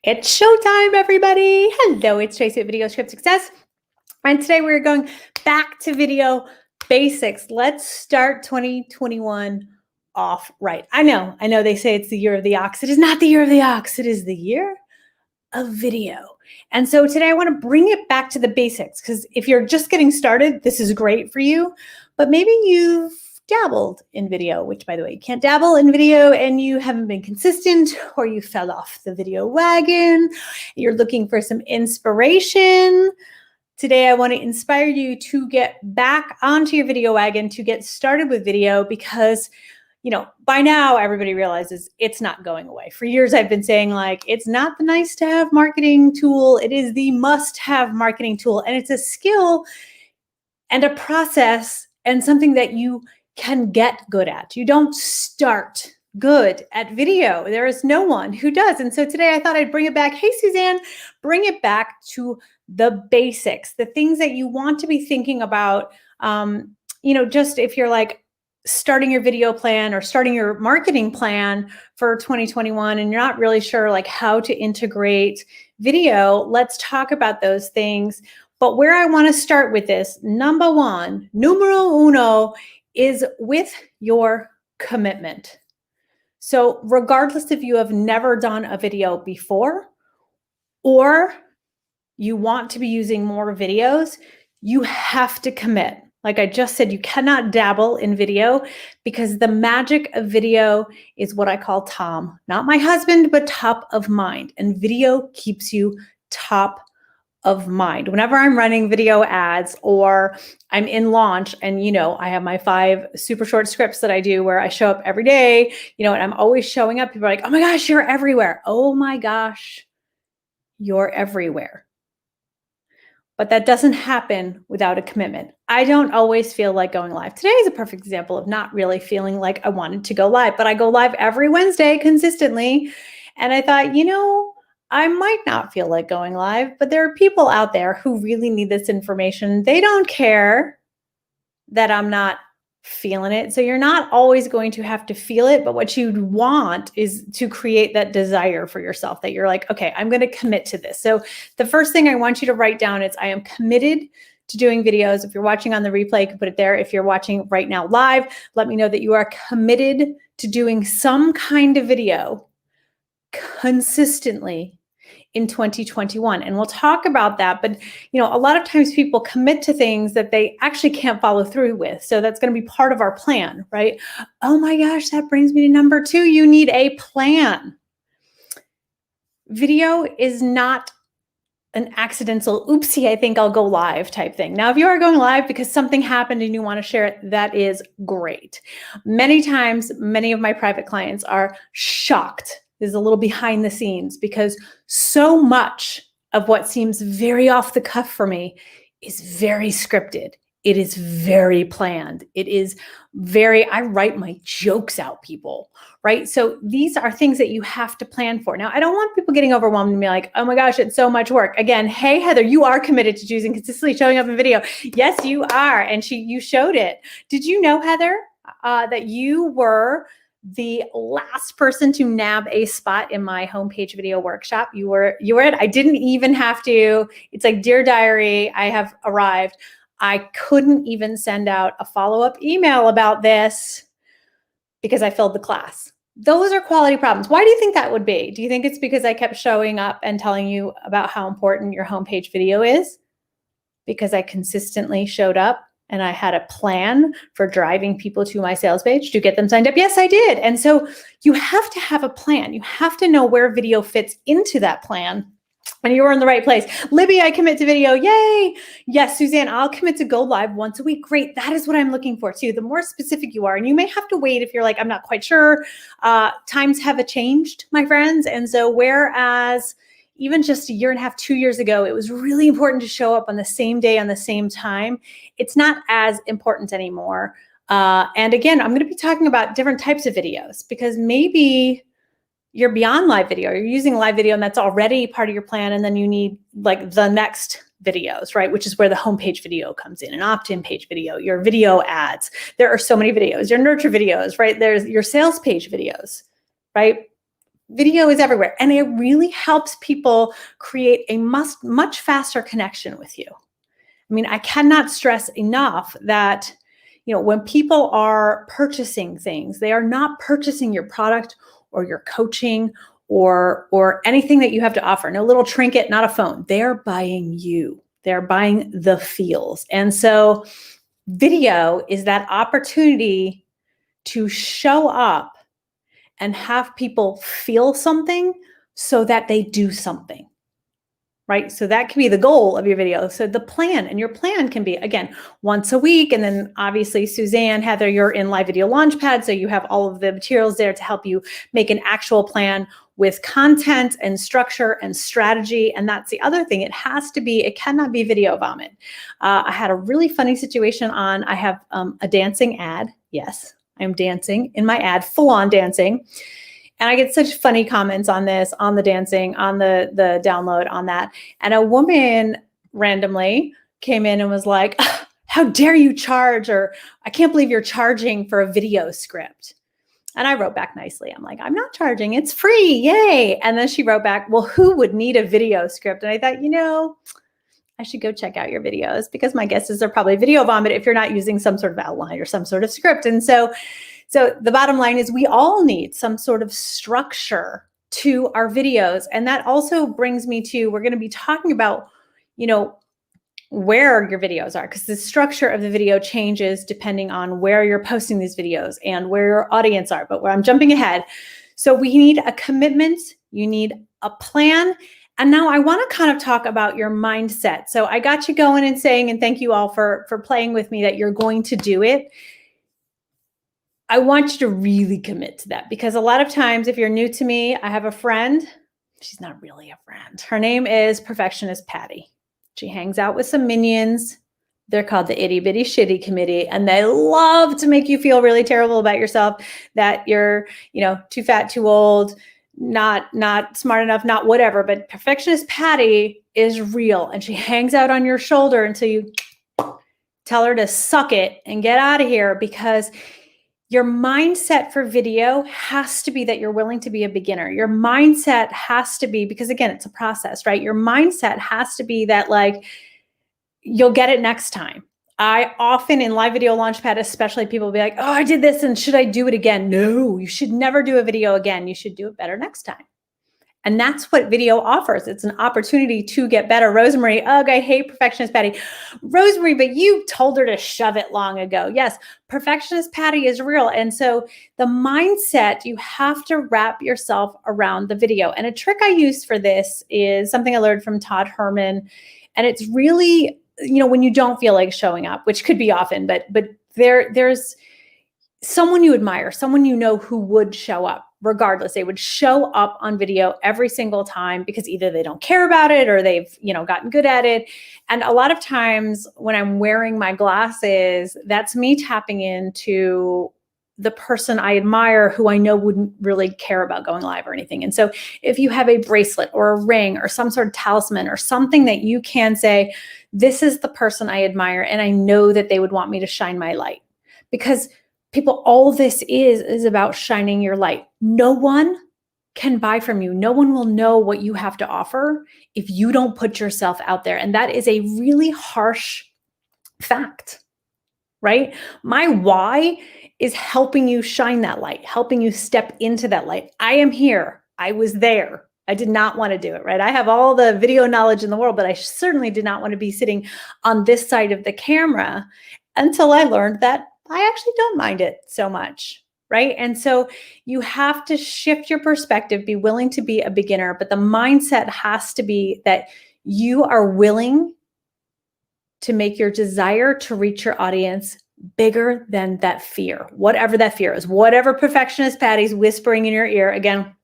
It's showtime, everybody. Hello, it's Tracy at Video Script Success. And today we're going back to video basics. Let's start 2021 off right. I know they say it's the year of the ox. It is not the year of the ox. It is the year of video. And so today I want to bring it back to the basics, because if you're just getting started, this is great for you. But maybe you've dabbled in video, which, by the way, you can't dabble in video and you haven't been consistent, or you fell off the video wagon. You're looking for some inspiration. Today, I want to inspire you to get back onto your video wagon, to get started with video, because by now everybody realizes it's not going away. For years, I've been saying, like, it's not the nice to have marketing tool. It is the must have marketing tool. And it's a skill and a process and something that you can get good at. You don't start good at video. There is no one who does. And so today I thought I'd bring it back. Hey, Suzanne, bring it back to the basics, the things that you want to be thinking about. Just if you're like starting your video plan or starting your marketing plan for 2021 and you're not really sure like how to integrate video, let's talk about those things. But where I want to start with this, numero uno, is with your commitment. So regardless if you have never done a video before or you want to be using more videos, you have to commit. Like I just said, you cannot dabble in video, because the magic of video is what I call TOM, not my husband, but top of mind. And video keeps you top of mind. Whenever I'm running video ads or I'm in launch and, I have my 5 super short scripts that I do where I show up every day, and I'm always showing up. People are like, oh my gosh, you're everywhere. Oh my gosh, you're everywhere. But that doesn't happen without a commitment. I don't always feel like going live. Today is a perfect example of not really feeling like I wanted to go live, but I go live every Wednesday consistently. And I thought, I might not feel like going live, but there are people out there who really need this information. They don't care that I'm not feeling it. So you're not always going to have to feel it, but what you want is to create that desire for yourself, that you're like, okay, I'm going to commit to this. So the first thing I want you to write down is I am committed to doing videos. If you're watching on the replay, you can put it there. If you're watching right now live, let me know that you are committed to doing some kind of video consistently in 2021. And we'll talk about that. But, a lot of times people commit to things that they actually can't follow through with. So that's going to be part of our plan, right? Oh my gosh, that brings me to number 2. You need a plan. Video is not an accidental, oopsie, I think I'll go live type thing. Now, if you are going live because something happened and you want to share it, that is great. Many times, many of my private clients are shocked. There's a little behind the scenes, because so much of what seems very off the cuff for me is very scripted. It is very planned. It is I write my jokes out, people, right? So these are things that you have to plan for. Now, I don't want people getting overwhelmed and be like, oh my gosh, it's so much work. Again, hey, Heather, you are committed to choosing consistently showing up in video. Yes, you are. And you showed it. Did you know, Heather, that you were the last person to nab a spot in my homepage video workshop? You were it. I didn't even have to. It's like, dear diary, I have arrived. I couldn't even send out a follow-up email about this because I filled the class. Those are quality problems. Why do you think that would be? Do you think it's because I kept showing up and telling you about how important your homepage video is? Because I consistently showed up and I had a plan for driving people to my sales page to get them signed up? Yes, I did. And so you have to have a plan. You have to know where video fits into that plan. And you are in the right place. Libby, I commit to video. Yay. Yes, Suzanne, I'll commit to go live once a week. Great. That is what I'm looking for too. The more specific you are, and you may have to wait if you're like, I'm not quite sure. Times have changed, my friends. And so whereas even just a year and a half, 2 years ago, it was really important to show up on the same day, on the same time, it's not as important anymore. And again, I'm going to be talking about different types of videos, because maybe you're beyond live video. You're using live video and that's already part of your plan. And then you need like the next videos, right? Which is where the homepage video comes in, an opt-in page video, your video ads. There are so many videos, your nurture videos, right? There's your sales page videos, right? Video is everywhere, and it really helps people create a much faster connection with you. I mean, I cannot stress enough that, when people are purchasing things, they are not purchasing your product or your coaching or anything that you have to offer. No little trinket, not a phone. They're buying you. They're buying the feels. And so video is that opportunity to show up and have people feel something so that they do something. Right? So that can be the goal of your video. So the plan, and your plan can be, again, once a week. And then obviously, Suzanne, Heather, you're in Live Video Launchpad. So you have all of the materials there to help you make an actual plan with content and structure and strategy. And that's the other thing. It cannot be video vomit. I had a really funny situation I have a dancing ad. Yes, I'm dancing in my ad, full on dancing. And I get such funny comments on this, on the dancing, on the download, on that. And a woman randomly came in and was like, how dare you charge? Or I can't believe you're charging for a video script. And I wrote back nicely. I'm like, I'm not charging. It's free. Yay. And then she wrote back, well, who would need a video script? And I thought, I should go check out your videos, because my guess is they're probably video vomit if you're not using some sort of outline or some sort of script. And so the bottom line is we all need some sort of structure to our videos. And that also brings me to, we're going to be talking about, where your videos are, because the structure of the video changes depending on where you're posting these videos and where your audience are. But where I'm jumping ahead. So we need a commitment. You need a plan. And now I want to kind of talk about your mindset. So I got you going and saying, and thank you all for playing with me, that you're going to do it. I want you to really commit to that, because a lot of times, if you're new to me, I have a friend. She's not really a friend. Her name is Perfectionist Patty. She hangs out with some minions. They're called the Itty Bitty Shitty Committee, and they love to make you feel really terrible about yourself, that you're, too fat, too old, not smart enough, not whatever. But Perfectionist Patty is real, and she hangs out on your shoulder until you tell her to suck it and get out of here, because your mindset for video has to be that you're willing to be a beginner. Your mindset has to be, because again, it's a process, right? Your mindset has to be that, like, you'll get it next time. I often in Live Video Launchpad, especially, people will be like, oh, I did this, and should I do it again? No, you should never do a video again. You should do it better next time. And that's what video offers. It's an opportunity to get better. Rosemary, ugh, I hate Perfectionist Patty. Rosemary, but you told her to shove it long ago. Yes, Perfectionist Patty is real. And so the mindset, you have to wrap yourself around the video. And a trick I use for this is something I learned from Todd Herman. And it's really, when you don't feel like showing up, which could be often, but there's someone you admire, someone who would show up. Regardless, they would show up on video every single time, because either they don't care about it or they've, gotten good at it. And a lot of times when I'm wearing my glasses, that's me tapping into the person I admire, who I know wouldn't really care about going live or anything. And so if you have a bracelet or a ring or some sort of talisman or something that you can say, this is the person I admire, and I know that they would want me to shine my light, because people, all this is about shining your light. No one can buy from you. No one will know what you have to offer if you don't put yourself out there. And that is a really harsh fact, right? My why is helping you shine that light, helping you step into that light. I am here. I was there. I did not want to do it, right? I have all the video knowledge in the world, but I certainly did not want to be sitting on this side of the camera until I learned that I actually don't mind it so much, right? And so you have to shift your perspective, be willing to be a beginner, but the mindset has to be that you are willing to make your desire to reach your audience bigger than that fear, whatever that fear is, whatever Perfectionist Patty's whispering in your ear, again,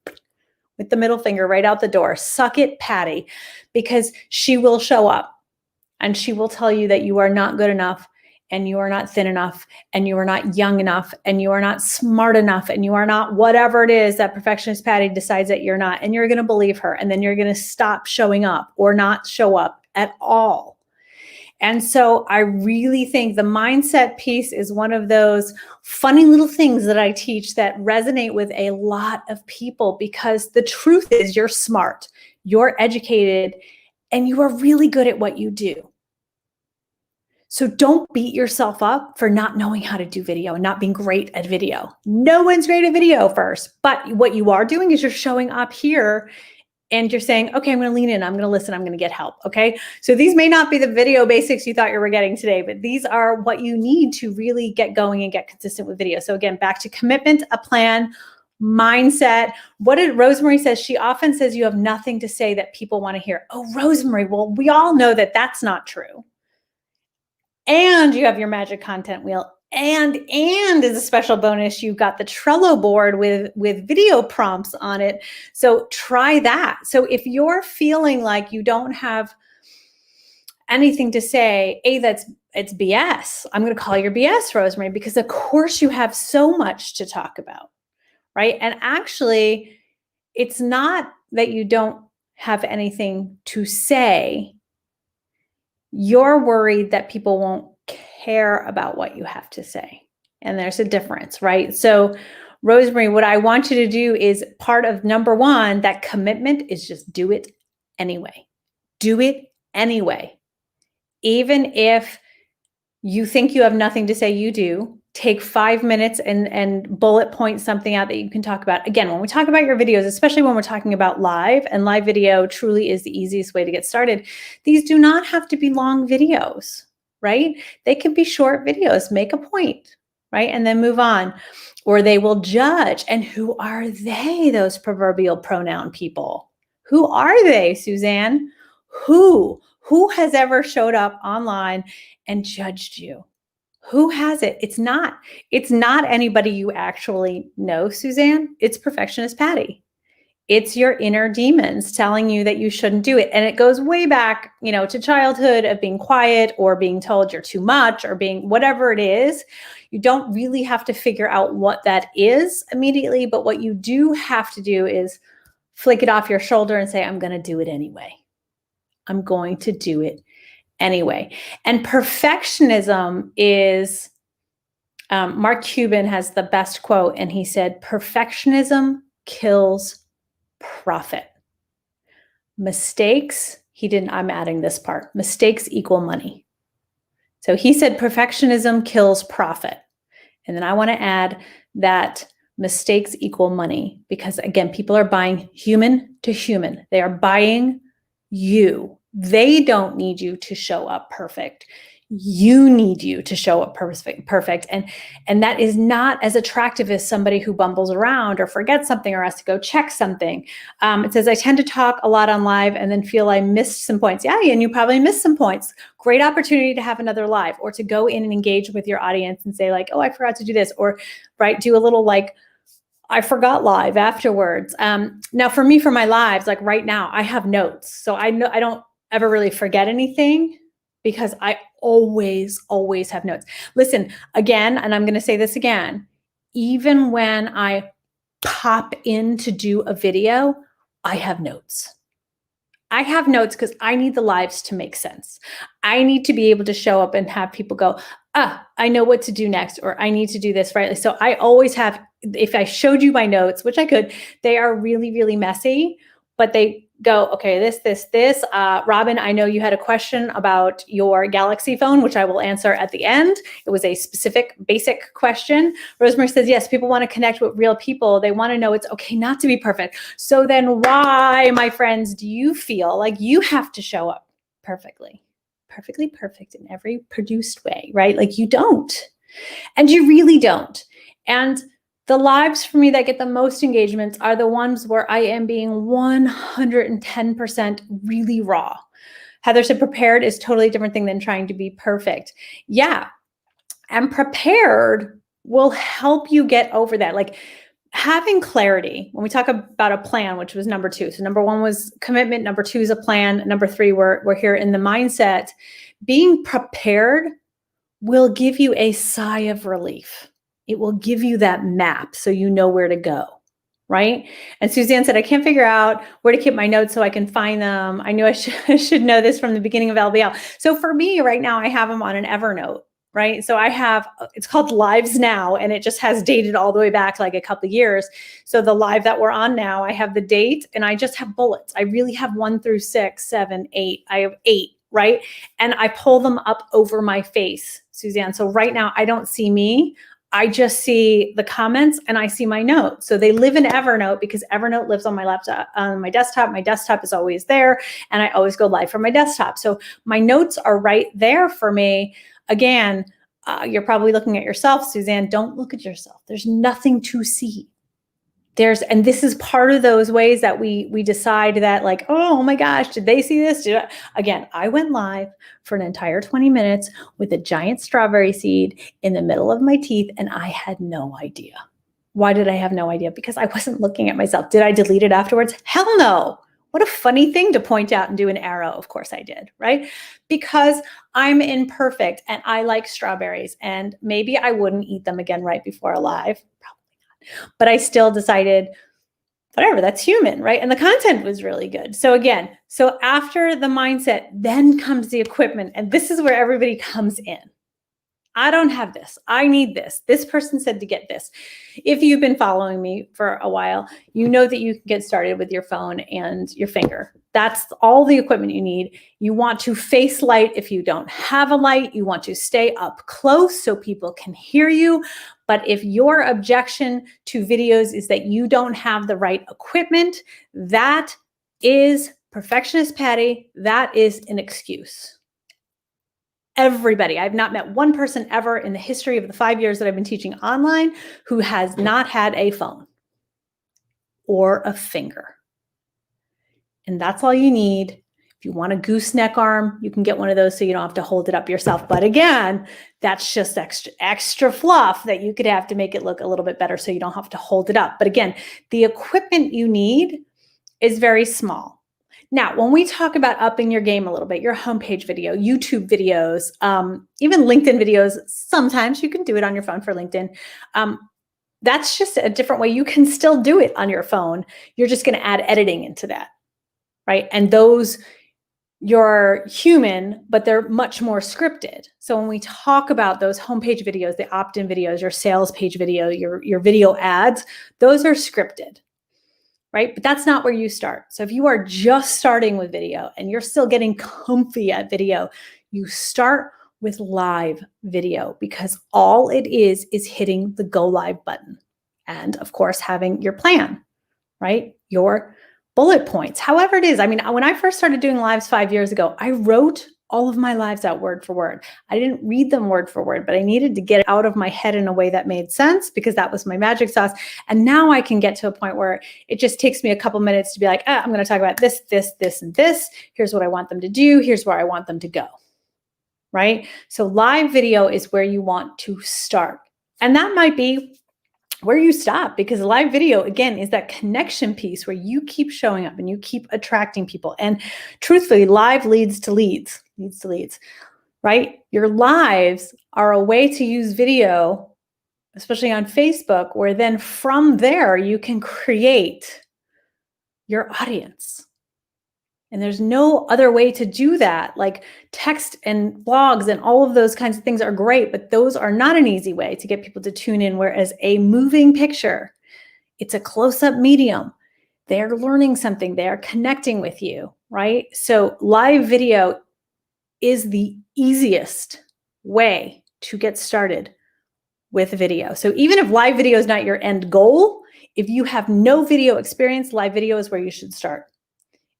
with the middle finger right out the door, suck it, Patty, because she will show up and she will tell you that you are not good enough, and you are not thin enough, and you are not young enough, and you are not smart enough, and you are not whatever it is that Perfectionist Patty decides that you're not. And you're going to believe her, and then you're going to stop showing up or not show up at all. And so I really think the mindset piece is one of those funny little things that I teach that resonate with a lot of people, because the truth is you're smart, you're educated, and you are really good at what you do. So don't beat yourself up for not knowing how to do video and not being great at video. No one's great at video first, but what you are doing is you're showing up here and you're saying, okay, I'm going to lean in, I'm going to listen, I'm going to get help. Okay. So these may not be the video basics you thought you were getting today, but these are what you need to really get going and get consistent with video. So again, back to commitment, a plan, mindset. What did Rosemary says? She often says you have nothing to say that people want to hear. Oh, Rosemary, well, we all know that that's not true. And you have your magic content wheel. And as a special bonus, you've got the Trello board with video prompts on it. So try that. So if you're feeling like you don't have anything to say, it's BS. I'm going to call your BS, Rosemary, because of course you have so much to talk about, right? And actually, it's not that you don't have anything to say. You're worried that people won't care about what you have to say. And there's a difference, right? So Rosemary, what I want you to do is part of number one, that commitment is just do it anyway. Do it anyway. Even if you think you have nothing to say, you do. Take 5 minutes and bullet point something out that you can talk about. Again, when we talk about your videos, especially when we're talking about live, and live video truly is the easiest way to get started, these do not have to be long videos, right? They can be short videos. Make a point, right? And then move on. Or they will judge. And who are they, those proverbial pronoun people? Who are they, Suzanne? Who has ever showed up online and judged you? Who has it? It's not anybody you actually know, Suzanne. It's perfectionist Patty. It's your inner demons telling you that you shouldn't do it. And it goes way back, to childhood of being quiet or being told you're too much or being whatever it is. You don't really have to figure out what that is immediately, but what you do have to do is flick it off your shoulder and say, I'm going to do it anyway. I'm going to do it anyway. And perfectionism is, Mark Cuban has the best quote, and he said, perfectionism kills profit. Mistakes, I'm adding this part, mistakes equal money. So he said perfectionism kills profit. And then I want to add that mistakes equal money, because again, people are buying human to human. They are buying you. They don't need you to show up perfect. You need you to show up perfect. And that is not as attractive as somebody who bumbles around or forgets something or has to go check something. It says, I tend to talk a lot on live and then feel I missed some points. Yeah, and you probably missed some points. Great opportunity to have another live, or to go in and engage with your audience and say like, oh, I forgot to do this, or right, do a little like, I forgot live afterwards. Now for me, for my lives, like right now, I have notes. So I know I don't ever really forget anything, because I always have notes. Listen, again, and I'm going to say this again, even when I pop in to do a video, I have notes. I have notes because I need the lives to make sense. I need to be able to show up and have people go, I know what to do next, or I need to do this, right? So I always have, if I showed you my notes, which I could, they are really, really messy, but they go, okay, this. Robin, I know you had a question about your Galaxy phone, which I will answer at the end. It was a specific, basic question. Rosemary says, yes, people want to connect with real people. They want to know it's okay not to be perfect. So then why, my friends, do you feel like you have to show up perfectly perfect in every produced way, right? Like you don't, and you really don't. And the lives for me that get the most engagements are the ones where I am being 110% really raw. Heather said prepared is totally different thing than trying to be perfect. Yeah. And prepared will help you get over that. Like having clarity, when we talk about a plan, which was number 2. So number 1 was commitment. Number 2 is a plan. Number 3, we're here in the mindset. Being prepared will give you a sigh of relief. It will give you that map so you know where to go. right? And Suzanne said, I can't figure out where to keep my notes so I can find them. I knew I should know this from the beginning of LBL. So for me right now, I have them on an Evernote, right? So I have, it's called Lives Now, and it just has dated all the way back like a couple of years. So the live that we're on now, I have the date and I just have bullets. I really have 1 through 6, 7, 8. I have 8, right? And I pull them up over my face, Suzanne. So right now I don't see me. I just see the comments and I see my notes. So they live in Evernote because Evernote lives on my laptop, on my desktop. My desktop is always there and I always go live from my desktop. So my notes are right there for me. Again, you're probably looking at yourself, Suzanne. Don't look at yourself. There's nothing to see. And this is part of those ways that we decide that like, oh my gosh, did they see this? Again, I went live for an entire 20 minutes with a giant strawberry seed in the middle of my teeth and I had no idea. Why did I have no idea? Because I wasn't looking at myself. Did I delete it afterwards? Hell no. What a funny thing to point out and do an arrow. Of course I did, right? Because I'm imperfect and I like strawberries and maybe I wouldn't eat them again right before a live. But I still decided, whatever, that's human, right? And the content was really good. So again, so after the mindset, then comes the equipment. And this is where everybody comes in. I don't have this. I need this. This person said to get this. If you've been following me for a while, you know that you can get started with your phone and your finger. That's all the equipment you need. You want to face light if you don't have a light. You want to stay up close so people can hear you. But if your objection to videos is that you don't have the right equipment, that is perfectionist Patty. That is an excuse. Everybody. I've not met one person ever in the history of the 5 years that I've been teaching online who has not had a phone or a finger. And that's all you need. If you want a gooseneck arm, you can get one of those so you don't have to hold it up yourself. But again, that's just extra fluff that you could have to make it look a little bit better so you don't have to hold it up. But again, the equipment you need is very small. Now, when we talk about upping your game a little bit, your homepage video, YouTube videos, even LinkedIn videos, sometimes you can do it on your phone for LinkedIn. That's just a different way. You can still do it on your phone. You're just going to add editing into that, right? And those, you're human, but they're much more scripted. So when we talk about those homepage videos, the opt-in videos, your sales page video, your video ads, those are scripted. Right? But that's not where you start. So if you are just starting with video and you're still getting comfy at video, you start with live video because all it is hitting the go live button. And of course, having your plan, right? Your bullet points, however it is. I mean, when I first started doing lives 5 years ago, I wrote all of my lives out word for word. I didn't read them word for word, but I needed to get it out of my head in a way that made sense because that was my magic sauce. And now I can get to a point where it just takes me a couple minutes to be like, I'm going to talk about this, this, this, and this. Here's what I want them to do. Here's where I want them to go, right? So live video is where you want to start. And that might be where you stop because live video, again, is that connection piece where you keep showing up and you keep attracting people. And truthfully, live leads to leads, right? Your lives are a way to use video, especially on Facebook, where then from there you can create your audience. And there's no other way to do that. Like text and blogs and all of those kinds of things are great, but those are not an easy way to get people to tune in. Whereas a moving picture, it's a close-up medium. They're learning something. They are connecting with you, right? So live video is the easiest way to get started with video. So even if live video is not your end goal, if you have no video experience, live video is where you should start.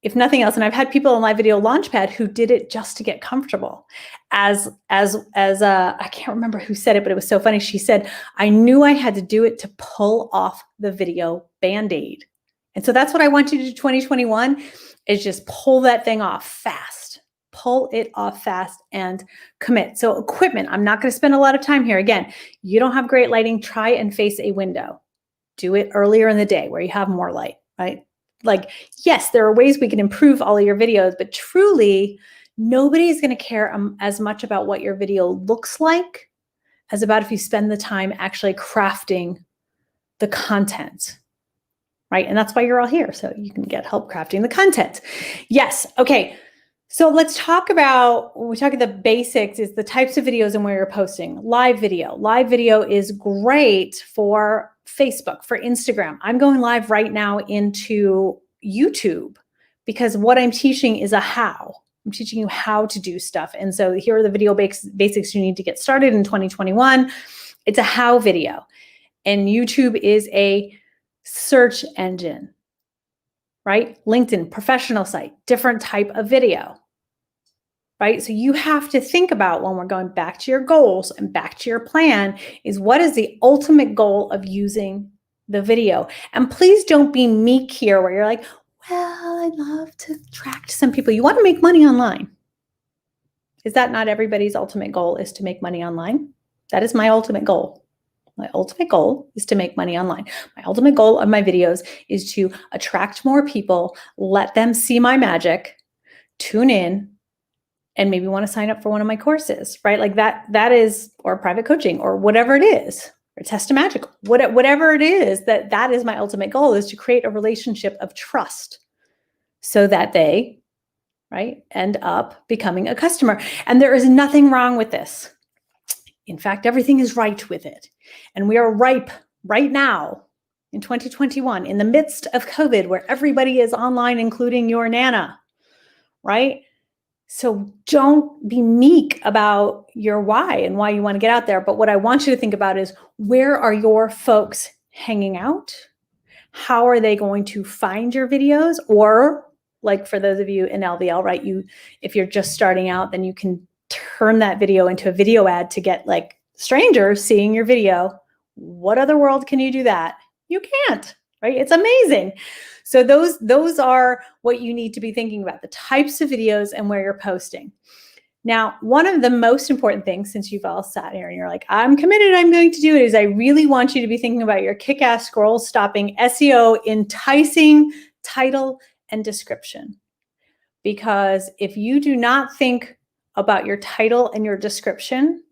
If nothing else, and I've had people on Live Video Launchpad who did it just to get comfortable. I can't remember who said it, but it was so funny. She said, I knew I had to do it to pull off the video Band-Aid. And so that's what I want you to do 2021 is just pull that thing off fast. Pull it off fast and commit. So equipment, I'm not going to spend a lot of time here. Again, you don't have great lighting, try and face a window. Do it earlier in the day where you have more light, right? Like, yes, there are ways we can improve all of your videos, but truly, nobody's going to care as much about what your video looks like as about if you spend the time actually crafting the content. right? And that's why you're all here. So you can get help crafting the content. Yes. Okay. So let's talk about, when we talk about the basics, is the types of videos and where you're posting. Live video. Live video is great for Facebook, for Instagram. I'm going live right now into YouTube because what I'm teaching is a how. I'm teaching you how to do stuff. And so here are the video basics you need to get started in 2021. It's a how video. And YouTube is a search engine, right? LinkedIn, professional site, different type of video, right? So you have to think about, when we're going back to your goals and back to your plan, is what is the ultimate goal of using the video? And please don't be meek here where you're like, well, I'd love to attract some people. You want to make money online. Is that not everybody's ultimate goal, is to make money online? That is my ultimate goal. My ultimate goal is to make money online. My ultimate goal of my videos is to attract more people, let them see my magic, tune in, and maybe want to sign up for one of my courses, right? Like that is, or private coaching, or whatever it is, or test a magic, whatever it is, that is my ultimate goal, is to create a relationship of trust so that they, right, end up becoming a customer. And there is nothing wrong with this. In fact, everything is right with it. And we are ripe right now in 2021, in the midst of COVID, where everybody is online, including your Nana, right? So don't be meek about your why and why you want to get out there. But what I want you to think about is, where are your folks hanging out? How are they going to find your videos? Or, like for those of you in LVL, right? If you're just starting out, then you can turn that video into a video ad to get like strangers seeing your video. What other world can you do that? You can't, right? It's amazing. So those are what you need to be thinking about, the types of videos and where you're posting. Now, one of the most important things, since you've all sat here and you're like, I'm committed, I'm going to do it, is I really want you to be thinking about your kick-ass scroll stopping SEO enticing title and description. Because if you do not think about your title and your description,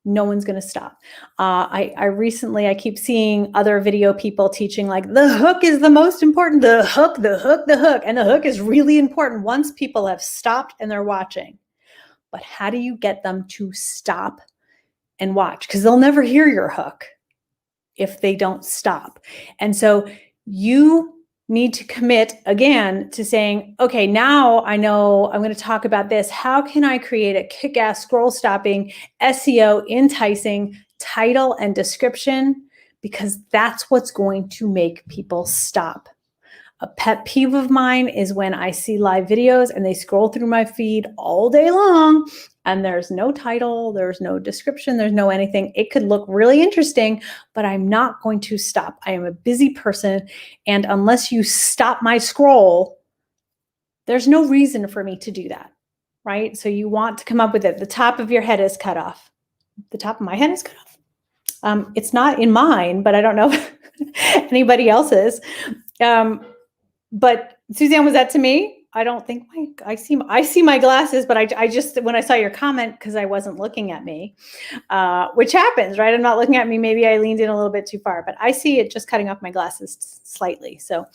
no one's going to stop. I keep seeing other video people teaching like the hook is the most important, the hook. And the hook is really important once people have stopped and they're watching. But how do you get them to stop and watch? Because they'll never hear your hook if they don't stop. And so you need to commit again to saying, okay, now I know I'm going to talk about this. How can I create a kick-ass scroll stopping, SEO enticing title and description? Because that's what's going to make people stop. A pet peeve of mine is when I see live videos and they scroll through my feed all day long and there's no title, there's no description, there's no anything. It could look really interesting, but I'm not going to stop. I am a busy person, and unless you stop my scroll, there's no reason for me to do that, right? So you want to come up with it. The top of your head is cut off. The top of my head is cut off. It's not in mine, but I don't know if anybody else's. But Suzanne, was that to me? I don't think I see my glasses, but I just, when I saw your comment, because I wasn't looking at me, which happens, right? I'm not looking at me. Maybe I leaned in a little bit too far, but I see it just cutting off my glasses slightly. So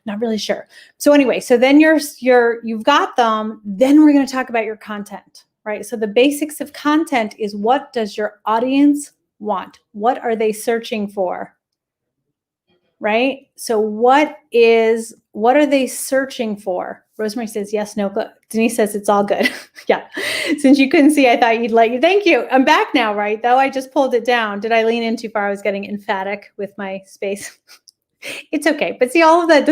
not really sure. So anyway, so then you've got them. Then we're going to talk about your content, right? So the basics of content is, what does your audience want? What are they searching for? Right? So what are they searching for? Rosemary says, yes, no, good. Denise says, it's all good. Yeah. Since you couldn't see, I thought you'd let you. Thank you. I'm back now, right? Though I just pulled it down. Did I lean in too far? I was getting emphatic with my space. It's okay. But see, all of that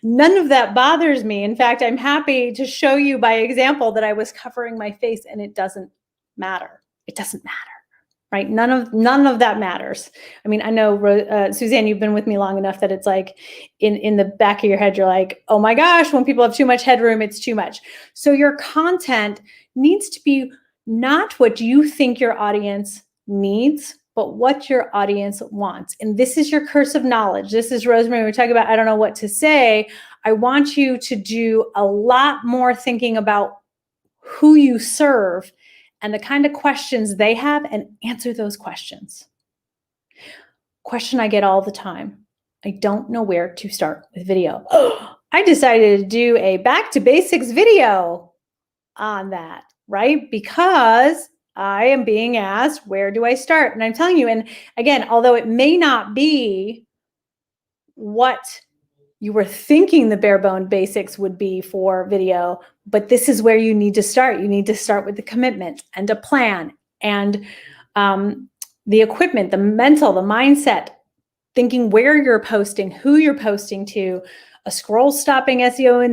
none of that bothers me. In fact, I'm happy to show you by example that I was covering my face and it doesn't matter. It doesn't matter. Right? None of that matters. I mean, I know, Suzanne, you've been with me long enough that it's like in the back of your head, you're like, oh my gosh, when people have too much headroom, it's too much. So your content needs to be not what you think your audience needs, but what your audience wants. And this is your curse of knowledge. This is Rosemary. We're talking about, I don't know what to say. I want you to do a lot more thinking about who you serve and the kind of questions they have, and answer those questions. Question I get all the time: I don't know where to start with video. I decided to do a back to basics video on that, right? Because I am being asked, where do I start? And I'm telling you, and again, although it may not be what you were thinking the bare bone basics would be for video, but this is where you need to start. You need to start with the commitment and a plan and the equipment, the mental, the mindset, thinking where you're posting, who you're posting to, a scroll stopping SEO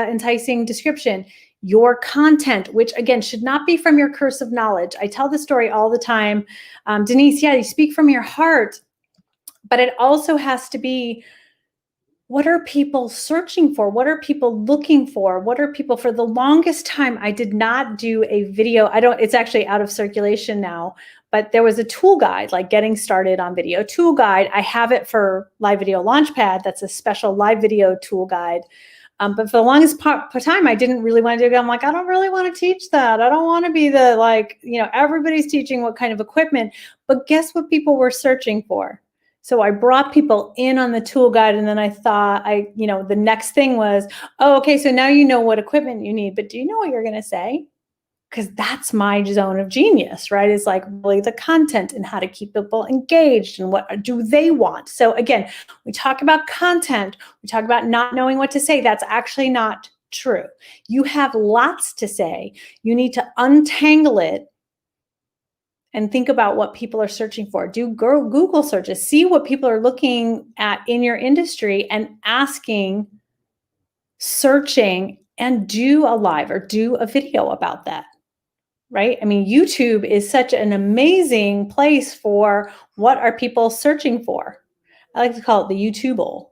enticing description, your content, which again should not be from your curse of knowledge. I tell this story all the time. Denise, yeah, you speak from your heart, but it also has to be, what are people searching for? What are people looking for? What are people, for the longest time, I did not do a video. It's actually out of circulation now, but there was a tool guide, like getting started on video tool guide. I have it for Live Video Launchpad. That's a special live video tool guide. But for the longest time, I didn't really want to do it. I'm like, I don't really want to teach that. I don't want to be the, like, everybody's teaching what kind of equipment, but guess what people were searching for? So I brought people in on the tool guide, and then I thought the next thing was, oh, okay, so now you know what equipment you need, but do you know what you're going to say? Because that's my zone of genius, right? It's like really the content and how to keep people engaged and what do they want. So again, we talk about content, we talk about not knowing what to say. That's actually not true. You have lots to say. You need to untangle it and think about what people are searching for. Do Google searches, see what people are looking at in your industry and asking, searching, and do a live or do a video about that, right? I mean, YouTube is such an amazing place for what are people searching for. I like to call it the YouTube-gle,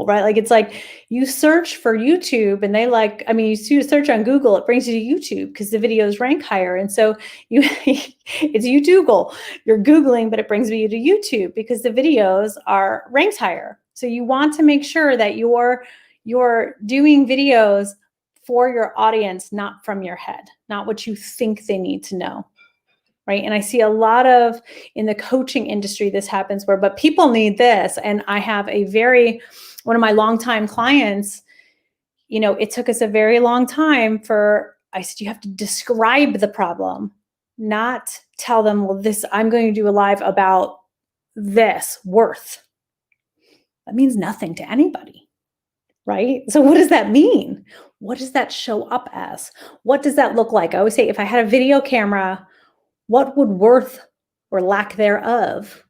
right? Like, it's like you search for YouTube and you search on Google, it brings you to YouTube because the videos rank higher. And so it's YouTube-gle. You're Googling, but it brings you to YouTube because the videos are ranked higher. So you want to make sure that you're doing videos for your audience, not from your head, not what you think they need to know. Right. And I see a lot of, in the coaching industry, this happens but people need this. And I have one of my longtime clients, it took us a very long time I said, you have to describe the problem, not tell them, well, I'm going to do a live about this worth. That means nothing to anybody. Right? So what does that mean? What does that show up as? What does that look like? I always say, if I had a video camera, what would worth or lack thereof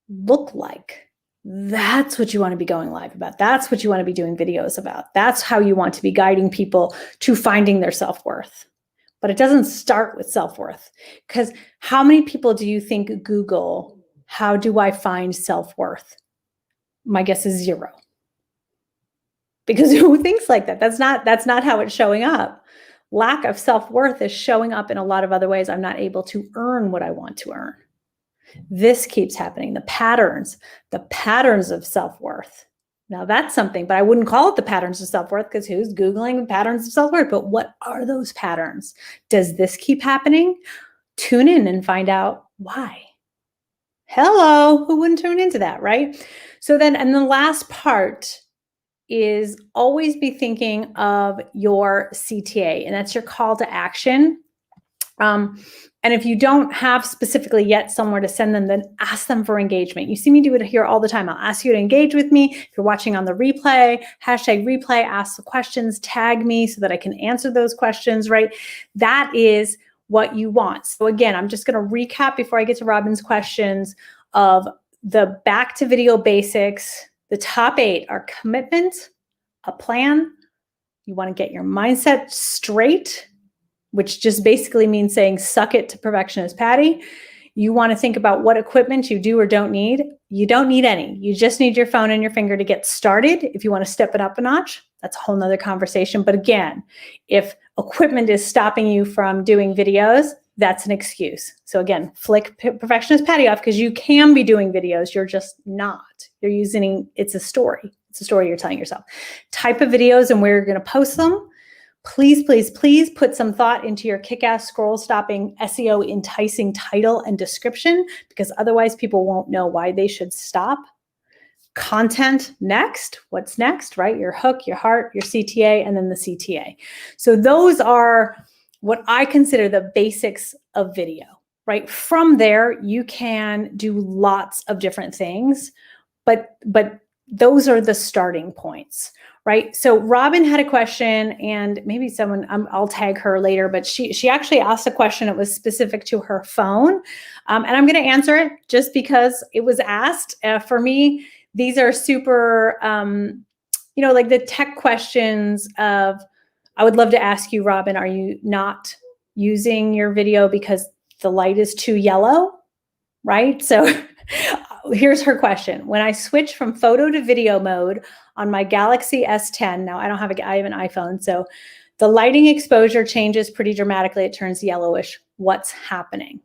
look like? That's what you want to be going live about. That's what you want to be doing videos about. That's how you want to be guiding people to finding their self-worth. But it doesn't start with self-worth, because how many people do you think Google, how do I find self-worth? My guess is 0. Because who thinks like that? That's not how it's showing up. Lack of self-worth is showing up in a lot of other ways. I'm not able to earn what I want to earn. This keeps happening. The patterns of self-worth. Now that's something, but I wouldn't call it the patterns of self-worth, because who's Googling the patterns of self-worth? But what are those patterns? Does this keep happening? Tune in and find out why. Hello, who wouldn't tune into that, right? So then, and the last part is always be thinking of your CTA, and that's your call to action. And if you don't have specifically yet somewhere to send them, then ask them for engagement. You see me do it here all the time. I'll ask you to engage with me. If you're watching on the replay, #replay, ask the questions, tag me so that I can answer those questions, right? That is what you want. So again, I'm just going to recap before I get to Robin's questions of the back to video basics. The top 8 are commitment, a plan. You want to get your mindset straight, which just basically means saying, suck it to perfectionist Patty. You want to think about what equipment you do or don't need. You don't need any. You just need your phone and your finger to get started. If you want to step it up a notch, that's a whole nother conversation. But again, if equipment is stopping you from doing videos, that's an excuse. So again, flick perfectionist Patty off, because you can be doing videos. You're just not. It's a story. It's a story you're telling yourself. Type of videos and where you're going to post them. Please, please, please put some thought into your kick-ass scroll-stopping SEO enticing title and description, because otherwise people won't know why they should stop. content next. What's next, right? Your hook, your heart, your CTA, and then the CTA. So those are what I consider the basics of video, right? From there, you can do lots of different things, but those are the starting points, right? So Robin had a question, and maybe someone, I'll tag her later, but she actually asked a question that was specific to her phone. And I'm going to answer it just because it was asked. For me, these are super, like the tech questions of, I would love to ask you, Robin, are you not using your video because the light is too yellow, right? So here's her question. When I switch from photo to video mode on my Galaxy S10, now I have an iPhone, so the lighting exposure changes pretty dramatically. It turns yellowish. What's happening?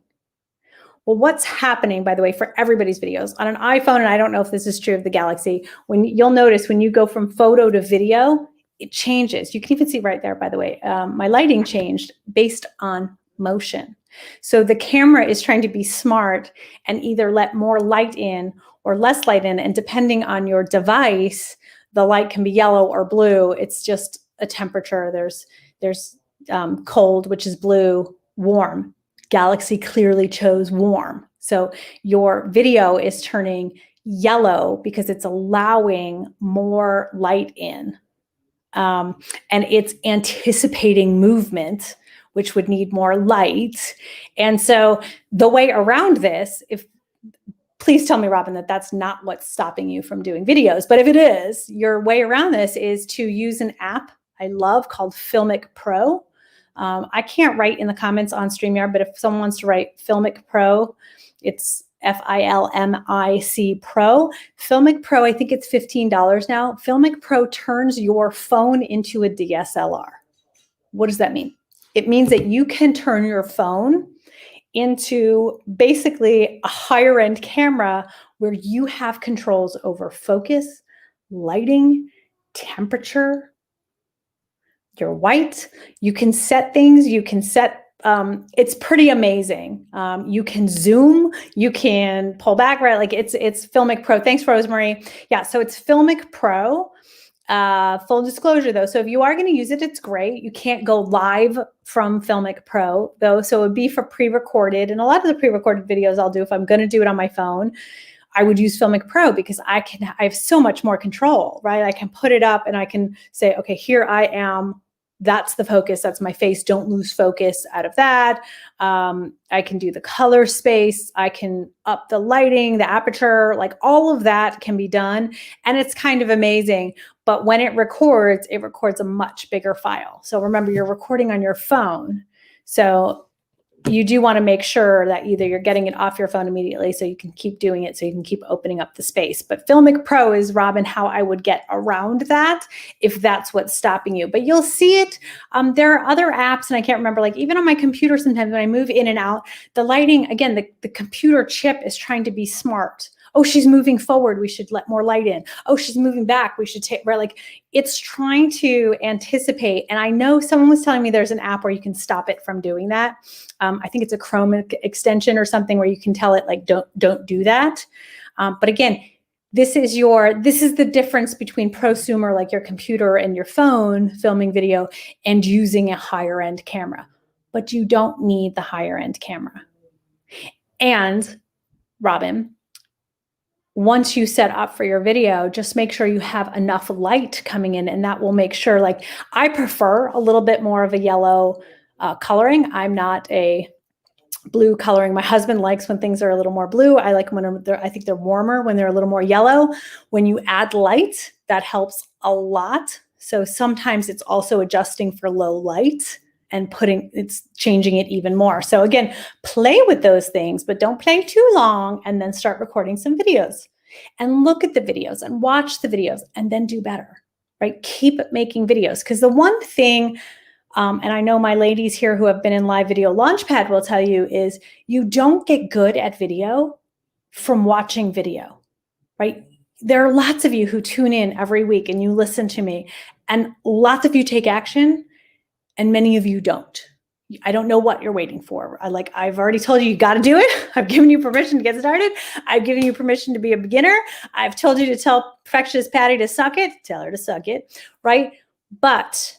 Well, what's happening, by the way, for everybody's videos on an iPhone, and I don't know if this is true of the Galaxy, when you'll notice when you go from photo to video, it changes. You can even see right there, by the way, my lighting changed based on motion. So the camera is trying to be smart and either let more light in or less light in. And depending on your device, the light can be yellow or blue. It's just a temperature. There's cold, which is blue, warm. Galaxy clearly chose warm. So your video is turning yellow because it's allowing more light in. And it's anticipating movement, which would need more light. And so the way around this, please tell me, Robin, that that's not what's stopping you from doing videos. But if it is, your way around this is to use an app I love called Filmic Pro. I can't write in the comments on StreamYard, but if someone wants to write Filmic Pro, it's Filmic Pro. Filmic Pro, I think it's $15 now. Filmic Pro turns your phone into a DSLR. What does that mean? It means that you can turn your phone into basically a higher end camera where you have controls over focus, lighting, temperature, your white. You can set things, you can set, it's pretty amazing. You can zoom, you can pull back, right? Like it's Filmic Pro. Thanks, Rosemary. Yeah, so it's Filmic Pro. Full disclosure though, so if you are going to use it, it's great. You can't go live from Filmic Pro though, so it would be for pre-recorded. And a lot of the pre-recorded videos I'll do, if I'm going to do it on my phone, I would use Filmic Pro because I have so much more control, right? I can put it up and I can say, okay, here I am. That's the focus. That's my face. Don't lose focus out of that. I can do the color space. I can up the lighting, the aperture, like all of that can be done. And it's kind of amazing. But when it records a much bigger file. So remember, you're recording on your phone. So you do want to make sure that either you're getting it off your phone immediately so you can keep doing it, so you can keep opening up the space. But Filmic Pro is, Robin, how I would get around that if that's what's stopping you. But you'll see it. There are other apps, and I can't remember, like even on my computer sometimes when I move in and out, the lighting, again, the computer chip is trying to be smart. Oh, she's moving forward, we should let more light in. Oh, she's moving back, we should take, right? Like it's trying to anticipate. And I know someone was telling me there's an app where you can stop it from doing that. I think it's a Chrome extension or something where you can tell it like, don't do that. But again, this is the difference between prosumer, like your computer and your phone filming video, and using a higher end camera. But you don't need the higher end camera. And Robin, once you set up for your video, just make sure you have enough light coming in, and that will make sure, like I prefer a little bit more of a yellow coloring. I'm not a blue coloring. My husband likes when things are a little more blue. I like when I think they're warmer when they're a little more yellow. When you add light, that helps a lot. So sometimes it's also adjusting for low light and it's changing it even more. So again, play with those things, but don't play too long, and then start recording some videos and look at the videos and watch the videos and then do better, right? Keep making videos. Because the one thing, and I know my ladies here who have been in Live Video Launchpad will tell you, is you don't get good at video from watching video, right? There are lots of you who tune in every week and you listen to me, and lots of you take action, and many of you don't. I don't know what you're waiting for. I've already told you got to do it. I've given you permission to get started. I've given you permission to be a beginner. I've told you to tell perfectionist Patty to suck it. Tell her to suck it, right? But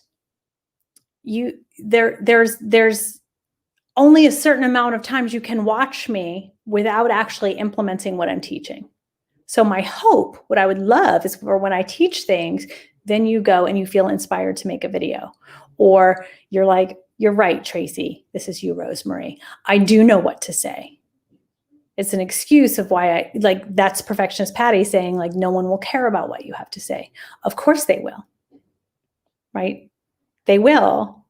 there's only a certain amount of times you can watch me without actually implementing what I'm teaching. So my hope, what I would love is for when I teach things, then you go and you feel inspired to make a video. Or you're like, you're right, Tracy. This is you, Rosemary. I do know what to say. It's an excuse of why that's perfectionist Patty saying no one will care about what you have to say. Of course they will, right? They will,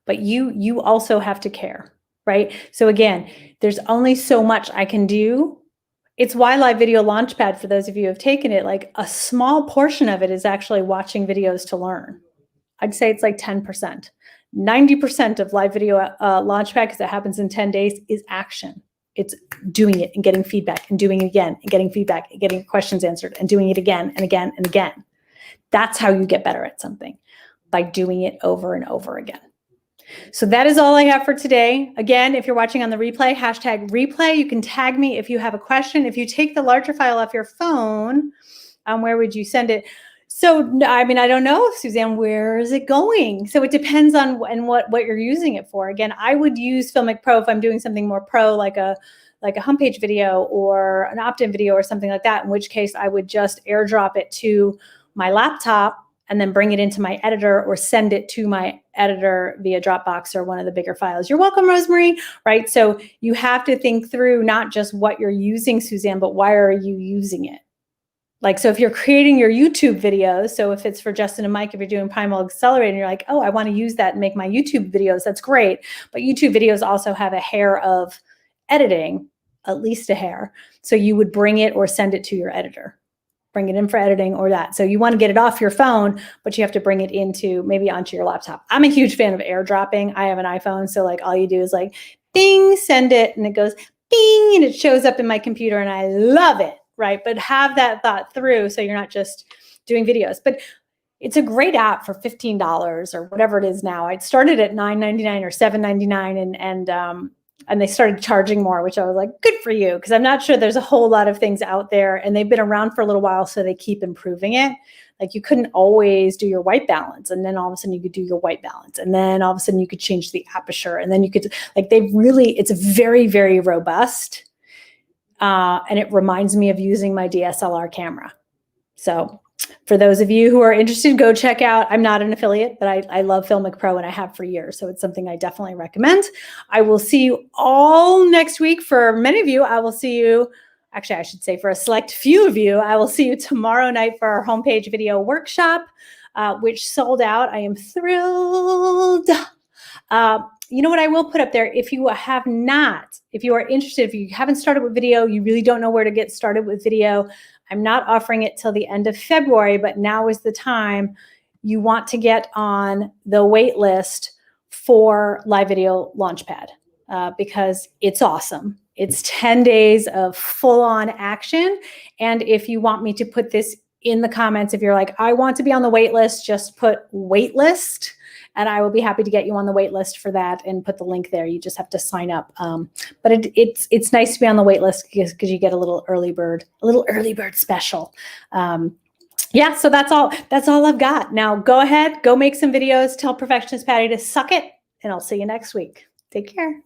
but you also have to care, right? So again, there's only so much I can do. It's why Live Video Launchpad, for those of you who have taken it, a small portion of it is actually watching videos to learn. I'd say it's 10%. 90% of Live Video Launchpad, because it happens in 10 days, is action. It's doing it and getting feedback and doing it again and getting feedback and getting questions answered and doing it again and again and again. That's how you get better at something, by doing it over and over again. So that is all I have for today. Again, if you're watching on the replay, #replay. You can tag me if you have a question. If you take the larger file off your phone, where would you send it? So, I mean, I don't know, Suzanne, where is it going? So it depends on what you're using it for. Again, I would use Filmic Pro if I'm doing something more pro, like a homepage video or an opt-in video or something like that, in which case I would just airdrop it to my laptop and then bring it into my editor or send it to my editor via Dropbox or one of the bigger files. You're welcome, Rosemary, right? So you have to think through not just what you're using, Suzanne, but why are you using it? So if you're creating your YouTube videos, so if it's for Justin and Mike, if you're doing Primal Accelerator and you're like, oh, I want to use that and make my YouTube videos, that's great. But YouTube videos also have a hair of editing, at least a hair. So you would bring it or send it to your editor. Bring it in for editing or that. So you want to get it off your phone, but you have to bring it onto your laptop. I'm a huge fan of airdropping. I have an iPhone. So all you do is ding, send it, and it goes bing, and it shows up in my computer, and I love it. Right. But have that thought through so you're not just doing videos. But it's a great app for $15 or whatever it is now. I started at $9.99 or $7.99 and they started charging more, which I was like, good for you, because I'm not sure there's a whole lot of things out there, and they've been around for a little while, so they keep improving it. You couldn't always do your white balance, and then all of a sudden you could do your white balance, and then all of a sudden you could change the aperture, and then you could it's very, very robust. And it reminds me of using my DSLR camera. So for those of you who are interested, go check out. I'm not an affiliate, but I love Filmic Pro, and I have for years. So it's something I definitely recommend. I will see you all next week. For many of you, I will see you. Actually, I should say for a select few of you, I will see you tomorrow night for our homepage video workshop, which sold out. I am thrilled. You know what I will put up there? If you are interested, if you haven't started with video, you really don't know where to get started with video, I'm not offering it till the end of February, but now is the time. You want to get on the wait list for Live Video Launchpad because it's awesome. It's 10 days of full-on action. And if you want me to put this in the comments, if you're like, I want to be on the wait list, just put wait list. And I will be happy to get you on the wait list for that and put the link there. You just have to sign up. But it's nice to be on the wait list because you get a little early bird special. Yeah, so that's all I've got. Now go ahead, go make some videos, tell Perfectionist Patty to suck it, and I'll see you next week. Take care.